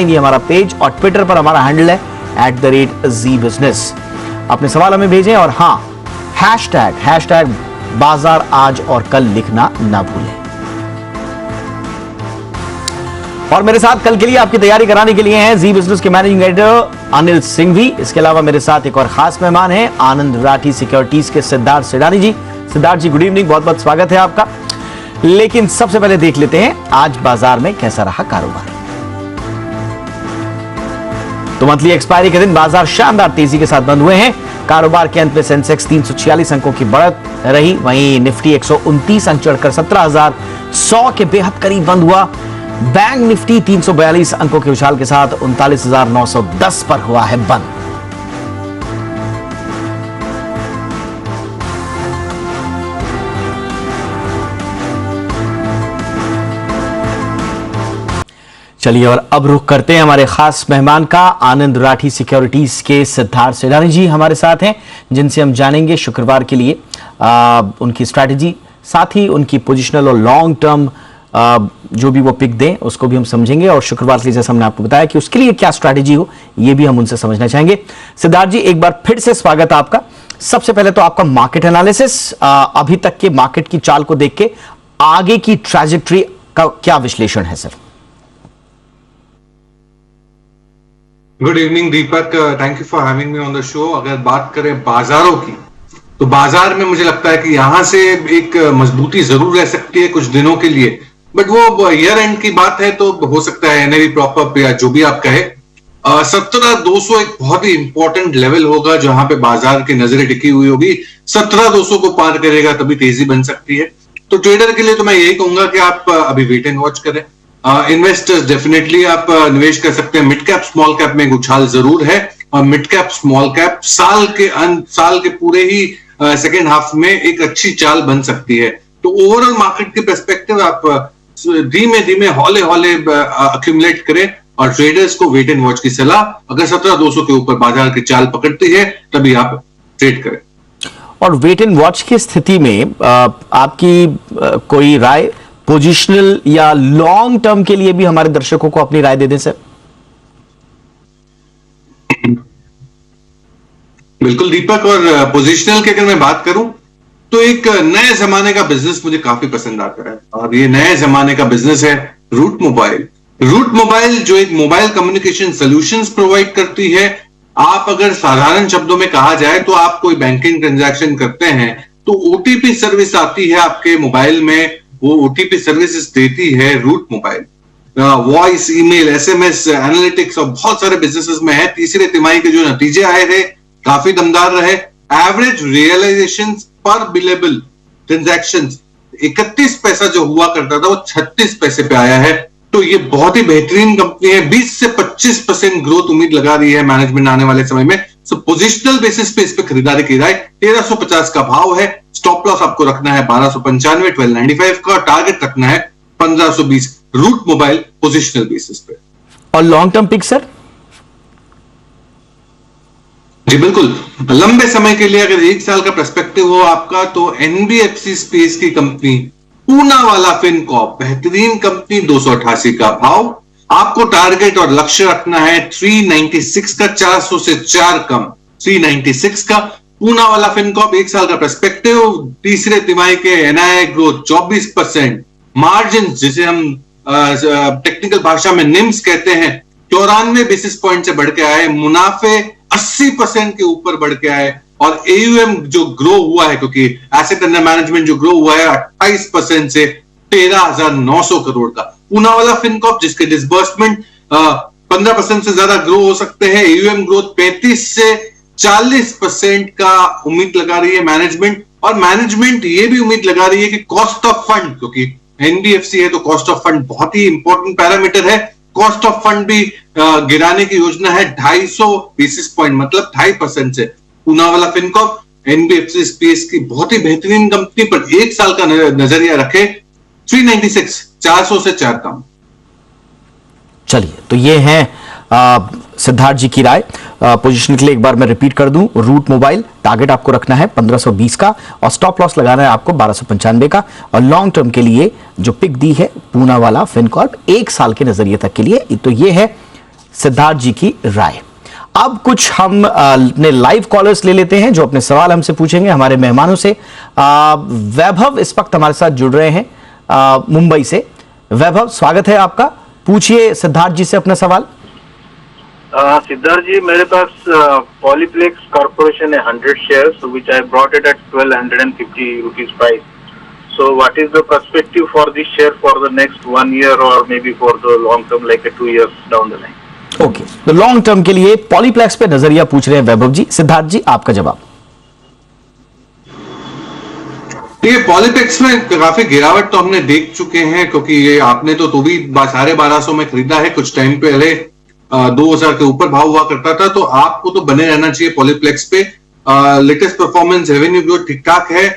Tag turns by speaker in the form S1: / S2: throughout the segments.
S1: ये हमारा पेज, और ट्विटर पर हमारा हैंडल है @ZBusiness। अपने सवाल हमें भेजें और हाँ, हैशटैग बाजार आज और कल लिखना ना भूलें। और मेरे साथ कल के लिए आपकी तैयारी कराने के लिए हैं जी बिजनेस के मैनेजिंग एडिटर अनिल सिंघवी। इसके अलावा मेरे साथ एक और खास मेहमान हैं आनंद राठी सिक्योरिटीज के सिद्धार्थ सेडानी जी। सिद्धार्थ जी, गुड इवनिंग, बहुत बहुत स्वागत है आपका। लेकिन सबसे पहले देख लेते हैं आज बाजार में कैसा रहा कारोबार। तो मंथली एक्सपायरी के दिन बाजार शानदार तेजी के साथ बंद हुए हैं। कारोबार के अंत में सेंसेक्स 346 अंकों की बढ़त रही, वहीं निफ्टी 129 अंक चढ़कर 17,100 के बेहद करीब बंद हुआ। बैंक निफ्टी 342 अंकों के उछाल के साथ 39,910 पर हुआ है बंद। चलिए और अब रुख करते हैं हमारे खास मेहमान का। आनंद राठी सिक्योरिटीज के सिद्धार्थ सेडानी जी हमारे साथ हैं, जिनसे हम जानेंगे शुक्रवार के लिए उनकी स्ट्रैटेजी, साथ ही उनकी पोजिशनल और लॉन्ग टर्म जो भी वो पिक दें उसको भी हम समझेंगे, और शुक्रवार के लिए जैसे हमने आपको बताया कि उसके लिए क्या स्ट्रैटेजी हो ये भी हम उनसे समझना चाहेंगे। सिद्धार्थ जी, एक बार फिर से स्वागत है आपका। सबसे पहले तो आपका मार्केट एनालिसिस, अभी तक के मार्केट की चाल को देख के आगे की ट्रैजेक्टरी का क्या विश्लेषण है sir?
S2: Good evening Deepak, thank you for having me on the show. अगर बात करें बाजारों की, तो बाजार में मुझे लगता है कि यहां से एक मजबूती जरूर रह सकती है कुछ दिनों के लिए, बट वो ईयर एंड की बात है तो हो सकता है एनएवी प्रॉप अप या जो भी आप कहे। 17,200 एक बहुत ही इंपॉर्टेंट लेवल होगा जहां पे बाजार की नजरें टिकी हुई होगी। 17,200 को पार करेगा तभी तेजी बन सकती है। तो ट्रेडर के लिए तो मैं यही कहूंगा कि आप अभी वेट एंड वॉच करें। इन्वेस्टर्स डेफिनेटली आप निवेश कर सकते हैं। मिड कैप स्मॉल कैप में एक उछाल जरूर है, और मिड कैप स्मॉल कैप साल के पूरे ही सेकेंड हाफ में एक अच्छी चाल बन सकती है। तो ओवरऑल मार्केट के पर्सपेक्टिव आप धीमे धीमे हौले अक्यूमुलेट करें, और ट्रेडर्स को वेट एंड वॉच की सलाह। अगर 17,200 के ऊपर बाजार की चाल पकड़ती है तभी आप ट्रेड करें।
S1: और वेट एंड वॉच की स्थिति में आपकी कोई राय पोजिशनल या लॉन्ग टर्म के लिए भी हमारे दर्शकों को अपनी राय दे दें सर।
S2: बिल्कुल दीपक, और पोजिशनल की अगर मैं बात करूं तो एक नए जमाने का बिजनेस मुझे काफी पसंद आता है, और ये नए जमाने का बिजनेस है रूट मोबाइल। रूट मोबाइल जो एक मोबाइल कम्युनिकेशन सॉल्यूशंस प्रोवाइड करती है। आप अगर साधारण शब्दों में कहा जाए तो आप कोई बैंकिंग ट्रांजैक्शन करते हैं तो ओटीपी सर्विस आती है आपके मोबाइल में, वो ओटीपी सर्विसेज देती है Route Mobile. Voice, email, SMS, analytics और बहुत सारे बिजनेसेस में है। तीसरे तिमाही के जो नतीजे आए थे काफी दमदार रहे। एवरेज रियलाइजेशन पर बिलेबल ट्रांजैक्शन 31 पैसा जो हुआ करता था वो 36 पैसे पे आया है। तो ये बहुत ही बेहतरीन कंपनी है। 20 से 25% ग्रोथ उम्मीद लगा रही है मैनेजमेंट आने वाले समय में। सो पोजिशनल बेसिस पे इस पे खरीदारी की जाए। 1350 का भाव है। स्टॉप लॉस आपको रखना है 1295, 1295 का टारगेट रखना है 1520। रूट मोबाइल पोजिशनल बेसिस पे।
S1: और लॉन्ग टर्म पिक सर?
S2: जी बिल्कुल, लंबे समय के लिए अगर एक साल का पर्सपेक्टिव हो आपका तो एनबीएफसी स्पेस की कंपनी पूनावाला फिनकॉर्प, बेहतरीन कंपनी, 288 का भाव। आपको टारगेट और लक्ष्य रखना है 396 का, 400 से 4 कम, 396 का। पूनावाला फिनकॉर्प एक साल का पर्सपेक्टिव, तीसरे तिमाही के एनआईआई ग्रोथ 24%, मार्जिन जिसे हम टेक्निकल भाषा में निम्स कहते हैं 94 बेसिस पॉइंट से बढ़ के आए, मुनाफे 80% के ऊपर बढ़ के आए, और एयूएम जो ग्रो हुआ है, क्योंकि एसेट अंडर मैनेजमेंट जो ग्रो हुआ है 28% से 13,900 करोड़ का। पूनावाला फिनकॉर्प जिसके डिसबर्समेंट 15% से ज्यादा ग्रो हो सकते हैं, एयूएम ग्रोथ 35 से 40% का उम्मीद लगा रही है मैनेजमेंट। और मैनेजमेंट ये भी उम्मीद लगा रही है कि कॉस्ट ऑफ फंड, क्योंकि एनबीएफसी है तो कॉस्ट ऑफ फंड बहुत ही इंपॉर्टेंट पैरामीटर है, कॉस्ट ऑफ फंड भी गिराने की योजना है 250 बेसिस पॉइंट, मतलब 2.5% से। पूनावाला फिनकॉर्प एनबीएफसी स्पेस की बहुत ही बेहतरीन कंपनी, पर एक साल का नजरिया रखे 396, 400 से 4 कम।
S1: चलिए, तो ये है सिद्धार्थ जी की राय। पोजीशन के लिए एक बार मैं रिपीट कर दूं, रूट मोबाइल टारगेट आपको रखना है 1520 का, और स्टॉप लॉस लगाना है आपको 1295 का, और लॉन्ग टर्म के लिए जो पिक दी है पूनावाला फिनकॉर्प एक साल के नजरिए तक के लिए। तो ये है सिद्धार्थ जी की राय। अब कुछ हम अपने लाइव कॉलर्स ले लेते हैं जो अपने सवाल हमसे पूछेंगे हमारे मेहमानों से। वैभव इस वक्त हमारे साथ जुड़ रहे हैं मुंबई से। वैभव, स्वागत है आपका, पूछिए सिद्धार्थ जी से अपना सवाल।
S3: सिद्धार्थ जी, मेरे पास पॉलीप्लेक्स कॉर्पोरेशन है 100 shares, which I brought it at 1250 rupees price. So what is the perspective for this share for the next 1 year or maybe for the long term, like 2 years down the line?
S1: Okay, तो long term के लिए पॉलीप्लेक्स पे नजरिया पूछ रहे हैं वैभव जी। सिद्धार्थ जी, आपका जवाब।
S2: ये पॉलीप्लेक्स में काफी गिरावट तो हमने देख चुके हैं, क्योंकि ये आपने तो भी 1250 में खरीदा है। कुछ टाइम पहले 2000 के ऊपर भाव हुआ करता था, तो आपको तो बने रहना चाहिए पॉलीप्लेक्स पे। लेटेस्ट परफॉर्मेंस, रेवेन्यू ग्रोथ ठीक ठाक है,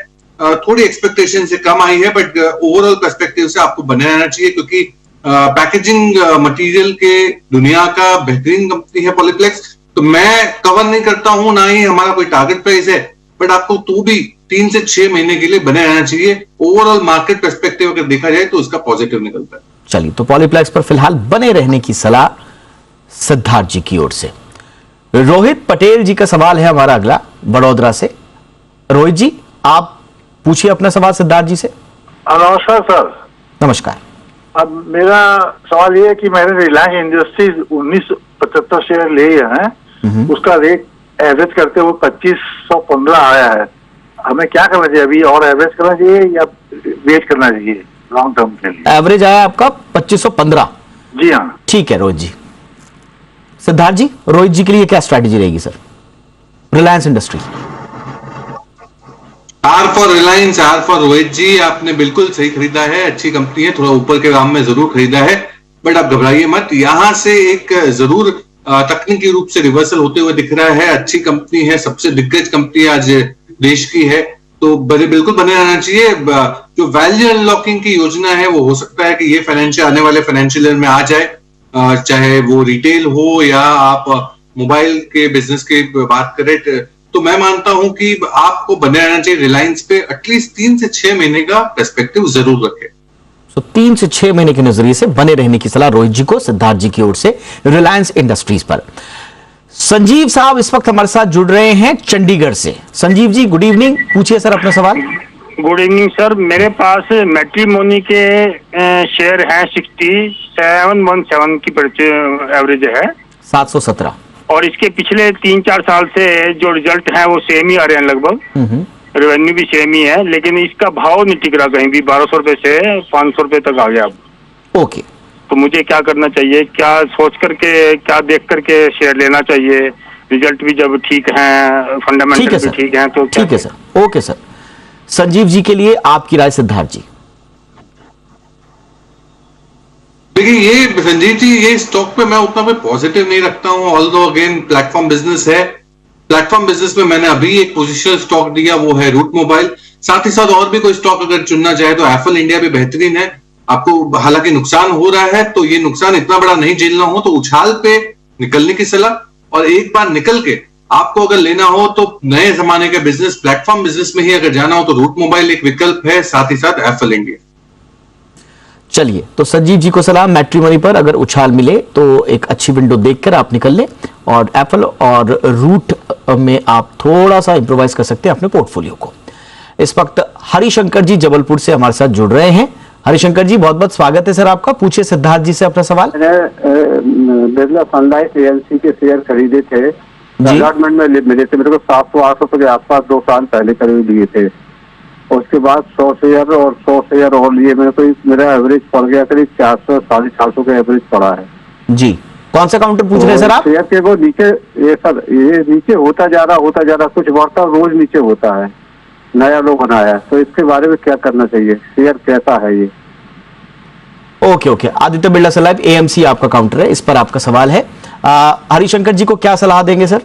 S2: थोड़ी एक्सपेक्टेशन से कम आई है, बट ओवरऑल पर्सपेक्टिव से आपको बने रहना चाहिए, क्योंकि पैकेजिंग मटेरियल के दुनिया का बेहतरीन कंपनी है पॉलीप्लेक्स। तो मैं कवर नहीं करता हूं, ना ही हमारा कोई टारगेट प्राइस है, बट आपको तो भी 3 से 6 महीने के लिए बने रहना चाहिए। ओवरऑल मार्केट पर्सपेक्टिव अगर देखा जाए तो उसका पॉजिटिव निकलता है।
S1: चलिए, तो पॉलीप्लेक्स पर फिलहाल बने रहने की सलाह सिद्धार्थ जी की ओर से। रोहित पटेल जी का सवाल है हमारा अगला, बड़ौदा से। रोहित जी, आप पूछिए अपना सवाल सिद्धार्थ जी से।
S4: नमस्कार सर।
S1: नमस्कार।
S4: अब मेरा सवाल ये है कि मैंने रिलायंस इंडस्ट्रीज 1975 शेयर लिए हैं, उसका रेट एवरेज करते हुए 2515 आया है। हमें क्या करना चाहिए अभी, और एवरेज करना चाहिए या वेट करना चाहिए लॉन्ग टर्म के लिए?
S1: एवरेज आया आपका 2515।
S4: जी हाँ।
S1: ठीक है रोहित जी। सिद्धार्थ जी, रोहित जी के लिए क्या स्ट्रैटेजी रहेगी sir? Reliance industry.
S2: R for Reliance, R for Rohit ji, आपने बिल्कुल सही खरीदा है। अच्छी कंपनी है, थोड़ा ऊपर के दाम में जरूर खरीदा है, बट आप घबराइए मत। यहां से एक जरूर तकनीकी रूप से रिवर्सल होते हुए दिख रहा है। अच्छी कंपनी है, सबसे दिग्गज कंपनी आज देश की है, तो बिल्कुल बने रहना चाहिए। जो वैल्यू अनलॉकिंग की योजना है, वो हो सकता है कि ये फाइनेंशियल आने वाले फाइनेंशियल ईयर में आ जाए, चाहे वो रिटेल हो या आप मोबाइल के बिजनेस की बात करें। तो मैं मानता हूं कि आपको बने रहना चाहिए रिलायंस पे। एटलीस्ट 3 से 6 महीने का पर्सपेक्टिव जरूर रखें।
S1: तो 3 से 6 महीने के नजरिए से बने रहने की सलाह रोहित जी को सिद्धार्थ जी की ओर से रिलायंस इंडस्ट्रीज पर। संजीव साहब इस वक्त हमारे साथ जुड़ रहे हैं चंडीगढ़ से। संजीव जी, गुड इवनिंग, पूछिए सर अपना सवाल।
S5: गुड इवनिंग सर, मेरे पास मैट्रिमोनी के शेयर हैं 6717 की एवरेज है
S1: 717,
S5: और इसके पिछले 3-4 साल से जो रिजल्ट है वो सेम ही आ रहे हैं लगभग। रेवेन्यू भी सेम ही है, लेकिन इसका भाव नहीं टिक रहा कहीं भी। 1200 रुपए से 500 रुपए तक आ गया अब।
S1: ओके,
S5: तो मुझे क्या करना चाहिए, क्या सोच करके, क्या देख करके शेयर लेना चाहिए? रिजल्ट भी जब ठीक है, फंडामेंटल भी ठीक है, तो
S1: ठीक है sir. Okay sir. Sanjeev ji के लिए आपकी राय सिद्धार्थ जी।
S2: देखिए, ये संजीव जी, ये स्टॉक पे मैं उतना कोई पॉजिटिव नहीं रखता हूं। ऑल्दो अगेन प्लेटफॉर्म बिजनेस है। प्लेटफॉर्म बिजनेस में मैंने अभी एक पोजिशनल स्टॉक दिया, वो है रूट मोबाइल। साथ ही साथ और भी कोई स्टॉक अगर चुनना चाहे तो एप्पल इंडिया भी बेहतरीन है। आपको हालांकि नुकसान हो रहा है, तो ये नुकसान इतना बड़ा नहीं झेलना हो तो उछाल पे निकलने की सलाह। और एक बार निकल के आपको अगर लेना हो तो नए जमाने के बिजनेस, प्लेटफॉर्म बिजनेस में ही अगर जाना हो तो रूट मोबाइल एक विकल्प है, साथ ही साथ एप्पल इंडिया।
S1: चलिए, तो संजीव जी को सलाह, मैट्रिमोनी पर अगर उछाल मिले तो एक अच्छी विंडो देखकर आप निकल लें, और एप्पल और रूट में आप थोड़ा सा इंप्रोवाइज कर सकते हैं अपने पोर्टफोलियो को। इस वक्त हरिशंकर जी जबलपुर से हमारे साथ जुड़ रहे हैं। हरिशंकर जी, बहुत बहुत स्वागत है सर आपका, पूछिए सिद्धार्थ जी से अपना सवाल।
S4: मैंने बिरला सनलाइट एएलसी के शेयर खरीदे थे, अलॉटमेंट में मिले थे मेरे को 700-800 के आसपास 2 साल पहले खरीद लिए थे। उसके बाद 100 शेयर और 100 शेयर और लिए मेरे को, मेरा एवरेज पड़ गया करीब 400-450 का एवरेज पड़ा है
S1: जी। कौन सा काउंटर पूछ रहे हैं सर आप?
S4: शेयर के वो नीचे, ये नीचे होता जा रहा, कुछ बढ़ता रोज नीचे होता है, नया लो बनाया है, तो इसके बारे में क्या करना चाहिए? शेयर कैसा है ये?
S1: ओके ओके, आदित्य बिरला सन लाइफ एएमसी आपका काउंटर है, इस पर आपका सवाल है। हरिशंकर जी को क्या सलाह देंगे सर?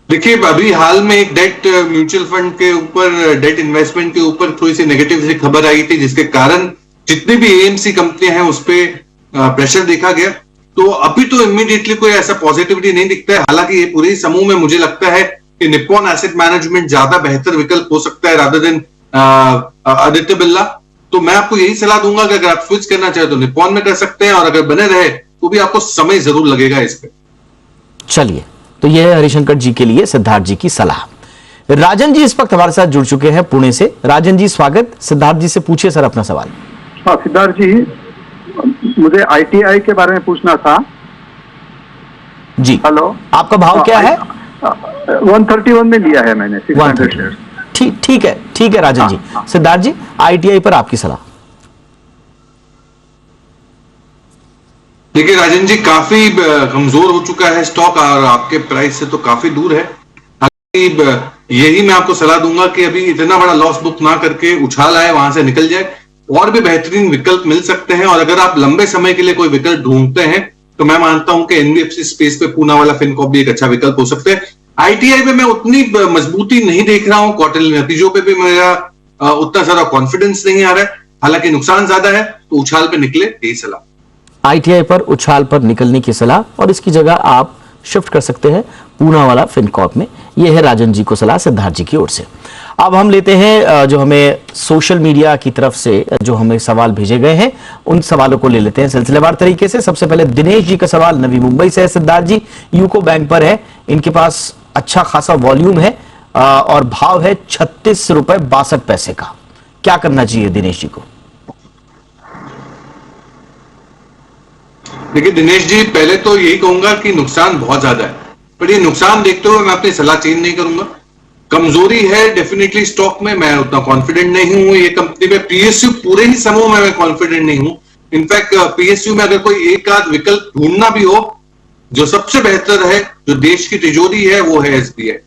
S2: देखिए, अभी हाल में एक डेट म्यूचुअल फंड के ऊपर, डेट इन्वेस्टमेंट के ऊपर थोड़ी सी नेगेटिव सी खबर आई थी, जिसके कारण जितनी भी एएमसी कंपनियां हैं उस पर प्रेशर देखा गया। तो अभी तो इमीडिएटली कोई ऐसा पॉजिटिविटी नहीं दिखता है। हालांकि ये पूरे समूह में मुझे लगता है कि निप्पॉन एसेट मैनेजमेंट ज्यादा बेहतर विकल्प हो सकता है रादर देन आदित्य बिरला। तो मैं आपको यही सलाह दूंगा कि अगर आप स्विच करना चाहे तो निप्पॉन में कर सकते हैं, और अगर बने रहे तो भी आपको समय जरूर लगेगा इस पे।
S1: चलिए, तो यह है हरिशंकर जी के लिए सिद्धार्थ जी की सलाह। राजन जी इस वक्त हमारे साथ जुड़ चुके हैं पुणे से। राजन जी स्वागत। सिद्धार्थ जी से पूछिए सर अपना सवाल।
S4: हाँ सिद्धार्थ जी, मुझे ITI के बारे में पूछना था।
S1: जी,
S4: हेलो,
S1: आपका भाव क्या है?
S4: 131 में लिया है मैंने 600 शेयर।
S1: ठीक है राजन जी। सिद्धार्थ जी, ITI पर आपकी सलाह।
S2: देखिए राजन जी, काफी कमजोर हो चुका है स्टॉक और आपके प्राइस से तो काफी दूर है। यही मैं आपको सलाह दूंगा कि अभी इतना बड़ा लॉस बुक ना करके उछाल आए, वहां से निकल जाए। और भी बेहतरीन विकल्प मिल सकते हैं, और अगर आप लंबे समय के लिए कोई विकल्प ढूंढते हैं तो मैं मानता हूं कि NBFC स्पेस पे पूना वाला फिनकॉर्प भी एक अच्छा विकल्प हो सकता है। ITI पे मैं उतनी मजबूती नहीं देख रहा हूं, क्वार्टरली नतीजों पे भी मेरा उतना ज्यादा कॉन्फिडेंस नहीं आ रहा है। हालांकि नुकसान ज्यादा है, तो उछाल पे निकले, यही सलाह।
S1: ITI पर उछाल पर निकलने की सलाह, और इसकी जगह आप शिफ्ट कर सकते हैं पूना वाला फिनकॉर्प में। यह है राजन जी को सलाह सिद्धार्थ जी की ओर से। अब हम लेते हैं जो हमें सोशल मीडिया की तरफ से जो हमें सवाल भेजे गए हैं, उन सवालों को ले लेते हैं सिलसिलेवार तरीके से। सबसे पहले दिनेश जी का सवाल नवी मुंबई से है। सिद्धार्थ जी, यूको बैंक पर है, इनके पास अच्छा खासा वॉल्यूम है और भाव है 36 रुपए 62 पैसे का। क्या करना चाहिए दिनेश जी को?
S2: देखिए दिनेश जी, पहले तो यही कहूंगा कि नुकसान बहुत ज्यादा है, पर ये नुकसान देखते हुए मैं अपनी सलाह चेंज नहीं करूंगा। कमजोरी है डेफिनेटली स्टॉक में, मैं उतना कॉन्फिडेंट नहीं हूं ये कंपनी में। PSU पूरे ही समूह में मैं कॉन्फिडेंट नहीं हूं। इनफैक्ट PSU में अगर कोई एक आध विकल्प ढूंढना भी हो, जो सबसे बेहतर है, जो देश की तिजोरी है, वो है SBI।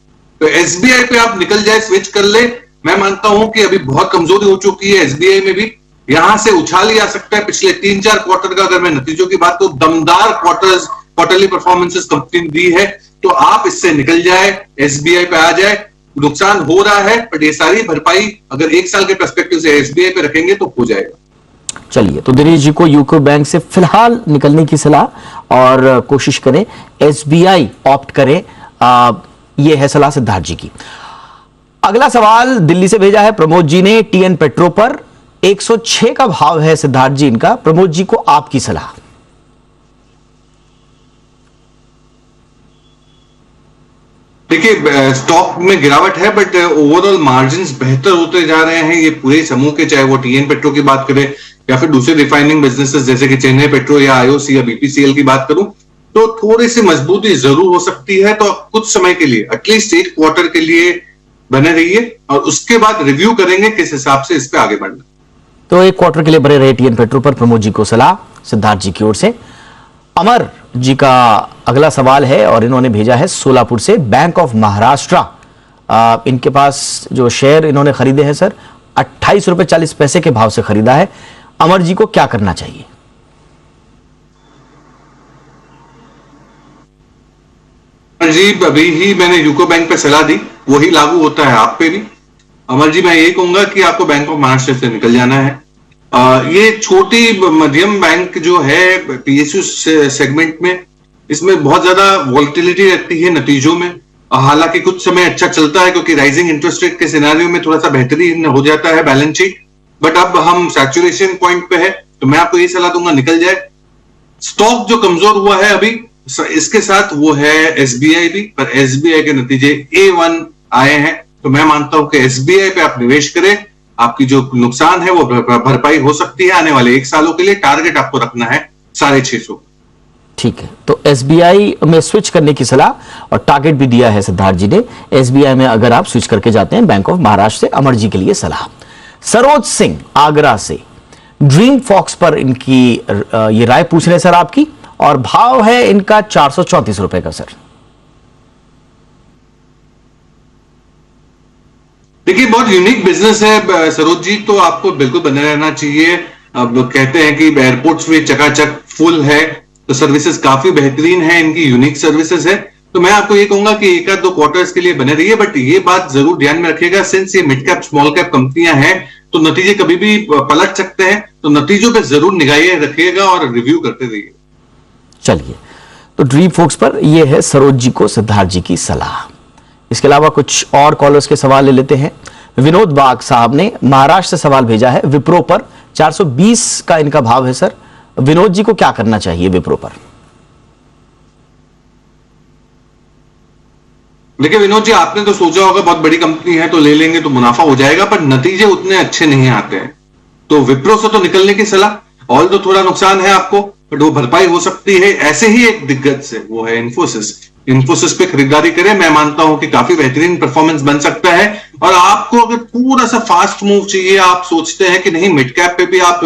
S2: तो SBI पे आप निकल जाए, स्विच कर ले। मैं मानता हूं कि अभी बहुत कमजोरी हो चुकी है SBI में भी, यहां से उछाल ही आ सकता है। पिछले 3-4 क्वार्टर का अगर मैं नतीजों की बात करूं, दमदार क्वार्टरली परफॉर्मेंसेस कंपनी ने दी है, तो आप इससे निकल जाए, SBI पे आ जाए। नुकसान हो रहा है, बट ये सारी भरपाई अगर 1 साल के पर्सपेक्टिव से SBI पे रखेंगे तो हो जाएगा।
S1: चलिए, तो दिनेश जी को यूको बैंक से फिलहाल निकलने की सलाह, और कोशिश करें SBI ऑप्ट करें। यह है सलाह सिद्धार्थ जी की। अगला सवाल दिल्ली से भेजा है प्रमोद जी ने। TN पेट्रो पर 106 का भाव है सिद्धार्थ जी इनका। प्रमोद जी को आपकी सलाह।
S2: देखिए स्टॉक में गिरावट है, बट ओवरऑल मार्जिन्स बेहतर होते जा रहे हैं ये पूरे समूह के, चाहे वो TN पेट्रो की बात करें या फिर दूसरे रिफाइनिंग बिजनेसेस जैसे कि चेन्नई पेट्रो या IOC या BPCL की बात करूं, तो थोड़ी सी मजबूती जरूर हो सकती है। तो कुछ समय के लिए, एटलीस्ट 1 क्वार्टर के लिए बने रहिए, और उसके बाद रिव्यू करेंगे किस हिसाब से इस पे आगे बढ़ना।
S1: तो 1 क्वार्टर के लिए बने रहे TN पेट्रो पर प्रमोद जी को सलाह सिद्धार्थ जी की ओर से। अमर जी का अगला सवाल है, और इन्होंने भेजा है सोलापुर से। बैंक ऑफ महाराष्ट्र, इनके पास जो शेयर इन्होंने खरीदे हैं सर 28 रुपए 40 पैसे के भाव से खरीदा है। अमर जी को क्या करना चाहिए?
S2: जी, अभी ही मैंने यूको बैंक पे सलाह दी, वही लागू होता है आप पे भी। अमर जी, मैं ये कहूंगा कि आपको बैंक ऑफ महाराष्ट्र से निकल जाना है। ये छोटी मध्यम बैंक जो है PSU सेगमेंट में, इसमें बहुत ज्यादा वॉलेटिलिटी रहती है नतीजों में। हालांकि कुछ समय अच्छा चलता है क्योंकि राइजिंग इंटरेस्ट रेट के सिनेरियो में थोड़ा सा बेहतरीन हो जाता है बैलेंस शीट, बट अब हम सैचुरेशन पॉइंट पे है, तो मैं आपको ये सलाह दूंगा निकल जाए। स्टॉक जो कमजोर हुआ है अभी इसके साथ वो है SBI भी, पर SBI के नतीजे A1 आए हैं, तो मैं मानता हूं कि SBI पे आप निवेश करें। आपकी जो नुकसान है वो भरपाई हो सकती है आने वाले 1 सालों के लिए। टारगेट आपको रखना है 650।
S1: ठीक है, तो SBI में स्विच करने की सलाह, और टारगेट भी दिया है सिद्धार्थ जी ने। SBI में अगर आप स्विच करके जाते हैं बैंक ऑफ महाराष्ट्र से। अमर जी के लिए सलाह। सरोज सिंह आगरा से ड्रीम फॉक्स पर इनकी ये राय पूछ रहे हैं सर आपकी, और भाव है इनका 434 रुपए का सर।
S2: देखिए बहुत यूनिक बिजनेस है सरोज जी, तो आपको बिल्कुल बने रहना चाहिए। अब कहते हैं कि एयरपोर्ट्स में चकाचक फुल है, तो सर्विसेज काफी बेहतरीन है, इनकी यूनिक सर्विसेज है। तो मैं आपको ये कहूंगा कि 1-2 क्वार्टर्स के लिए बने रहिए, बट ये बात जरूर ध्यान में रखिएगा, सिंस ये मिड कैप स्मॉल कैप कंपनियां हैं तो नतीजे कभी भी पलट सकते हैं, तो नतीजों पे जरूर निगाहें रखिएगा और रिव्यू करते रहिए।
S1: चलिए, तो ड्रीम फोक्स पर यह है सरोज जी को सिद्धार्थ जी की सलाह। इसके अलावा कुछ और कॉलर्स के सवाल ले लेते हैं। विनोद बाग साहब ने महाराष्ट्र से सवाल भेजा है विप्रो पर 420 का इनका भाव है सर। विनोद जी को क्या करना चाहिए विप्रो पर?
S2: देखिए विनोद जी, आपने तो सोचा होगा बहुत बड़ी कंपनी है तो ले लेंगे तो मुनाफा हो जाएगा, पर नतीजे उतने अच्छे नहीं आते हैं। तो विप्रो से तो निकलने की सलाह, ऑल तो थोड़ा नुकसान है आपको बट वो भरपाई हो सकती है। ऐसे ही एक दिग्गज से, वो है इन्फोसिस। इन्फोसिस पे खरीदारी करें, मैं मानता हूं कि काफी बेहतरीन परफॉर्मेंस बन सकता है। और आपको अगर थोड़ा सा फास्ट मूव चाहिए, आप सोचते हैं कि नहीं मिड कैप पे भी आप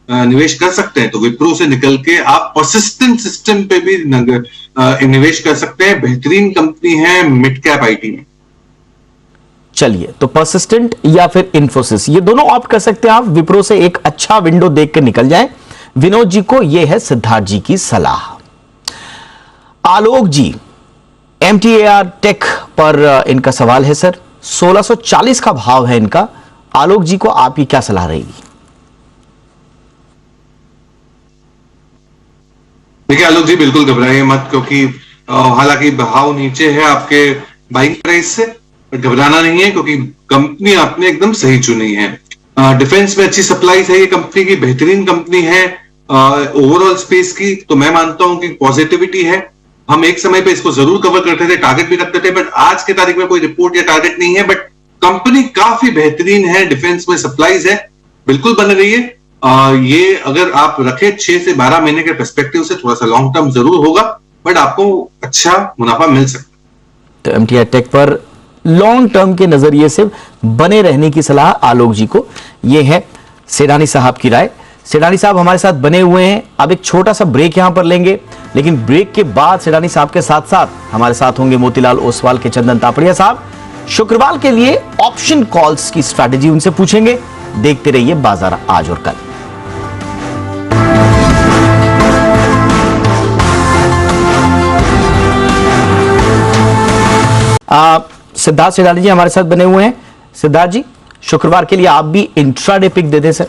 S2: निवेश कर सकते हैं, तो विप्रो से निकल के आप परसिस्टेंट सिस्टम पे भी निवेश कर सकते हैं। बेहतरीन कंपनी है मिड कैप आईटी में।
S1: चलिए, तो परसिस्टेंट या फिर इन्फोसिस, ये दोनों ऑप्ट कर सकते हैं आप। विप्रो से एक अच्छा विंडो देख कर निकल जाएं। विनोद जी को यह है सिद्धार्थ जी की सलाह। आलोक जी, MTAR टेक पर इनका सवाल है सर। 1640 का भाव है इनका। आलोक जी को आपकी क्या सलाह रहेगी?
S2: देखिए आलोक जी, बिल्कुल घबराइए मत, क्योंकि हालांकि भाव नीचे है आपके बाइंग प्राइस से, घबराना नहीं है क्योंकि कंपनी आपने एकदम सही चुनी है। डिफेंस में अच्छी सप्लाईज है ये कंपनी की, बेहतरीन कंपनी है ओवरऑल स्पेस की। तो मैं मानता हूं कि पॉजिटिविटी है। हम एक समय पे इसको जरूर कवर करते थे, टारगेट भी रखते थे, बट आज के तारीख में कोई रिपोर्ट या टारगेट नहीं है। बट कंपनी काफी बेहतरीन है, डिफेंस में सप्लाईज है, बिल्कुल बन रही है। ये अगर आप रखें 6 से 12 महीने के पर्सपेक्टिव से, थोड़ा सा लॉन्ग टर्म जरूर होगा बट आपको अच्छा मुनाफा मिल सकता है।
S1: तो MTAR टेक पर लॉन्ग टर्म के नजरिए से बने रहने की सलाह आलोक जी को। यह है सेडानी साहब की राय। सेडानी साहब हमारे साथ बने हुए हैं। अब एक छोटा सा ब्रेक यहां पर लेंगे, लेकिन ब्रेक के बाद सेडानी साहब के साथ साथ हमारे साथ होंगे मोतीलाल ओसवाल के चंदन तापड़िया साहब। शुक्रवार के लिए ऑप्शन कॉल्स की स्ट्रैटेजी उनसे पूछेंगे। देखते रहिए बाजार आज और कल। सिद्धार्थ सेडानी जी हमारे साथ बने हुए हैं। सिद्धार्थ जी, शुक्रवार के लिए आप भी इंट्राडे पिक दे दें सर।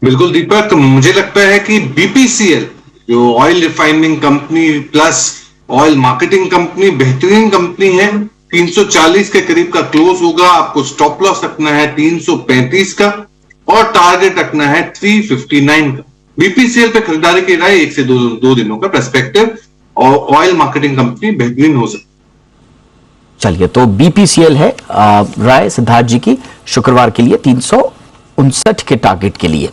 S2: बिल्कुल दीपक, मुझे लगता है कि BPCL जो oil refining company plus oil marketing company, बेहतरीन कंपनी है। 340 के करीब का क्लोज होगा। आपको स्टॉप लॉस रखना है 335 का और टारगेट रखना है 359 का। BPCL पे खरीदारी की राय 1 से 2 दिनों का पर्सपेक्टिव, और ऑयल मार्केटिंग कंपनी बेहतरीन हो सकती।
S1: चलिए, तो BPCL है राय सिद्धार्थ जी की शुक्रवार के लिए 359 के टारगेट के लिए।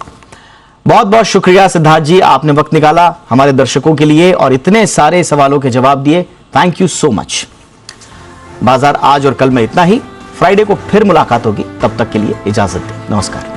S1: बहुत बहुत शुक्रिया सिद्धार्थ जी, आपने वक्त निकाला हमारे दर्शकों के लिए और इतने सारे सवालों के जवाब दिए। Thank you so much. बाजार आज और कल में इतना ही। फ्राइडे को फिर मुलाकात होगी, तब तक के लिए इजाजत दें। नमस्कार।